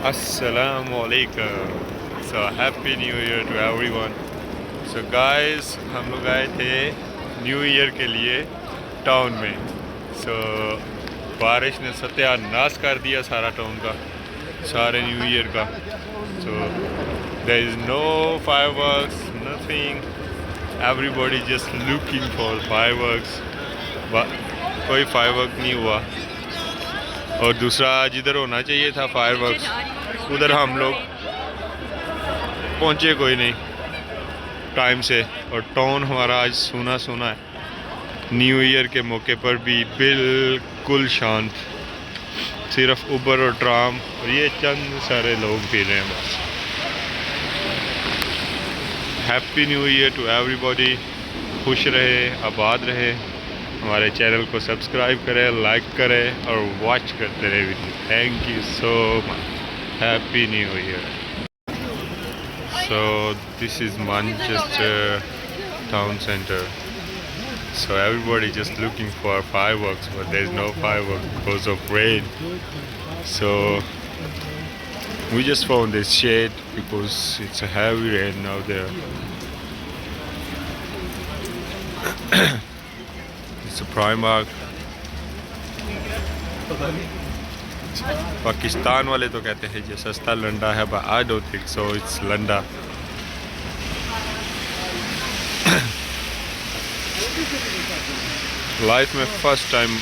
Assalamualaikum. So happy new year to everyone. So guys, हम लोग आए थे न्यू ईयर के लिए टाउन में. सो बारिश ने सत्यानाश कर दिया सारा टाउन का, सारे न्यू ईयर का. So there is no fireworks, nothing. Everybody just looking for fireworks. कोई फायरवर्क नहीं हुआ. और दूसरा, जिधर होना चाहिए था फायरवर्क्स, उधर हम लोग पहुँचे कोई नहीं टाइम से. और टाउन हमारा आज सूना सूना है. न्यू ईयर के मौके पर भी बिल्कुल शांत. सिर्फ उबर और ट्राम और ये चंद सारे लोग फिर रहे हैं बस. Happy new year to everybody. खुश रहे, आबाद रहे. हमारे चैनल को सब्सक्राइब करें, लाइक करें और वॉच करते रहे video. Thank you so much. Happy new year. So this is Manchester town centre. So everybody just looking for fireworks, but there is no fireworks because of rain. So we just found this shade because it's a heavy rain out there. It's a Primark. Pakistan वाले तो कहते हैं ये सस्ता लंडा है, but I don't think so. It's London. Life में first time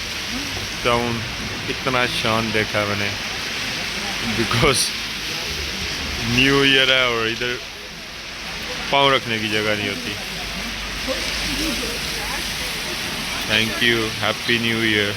town इतना शांत देखा है मैंने, बिकॉज न्यू ईयर है और इधर पाँव रखने की जगह नहीं होती. Thank you. Happy new year.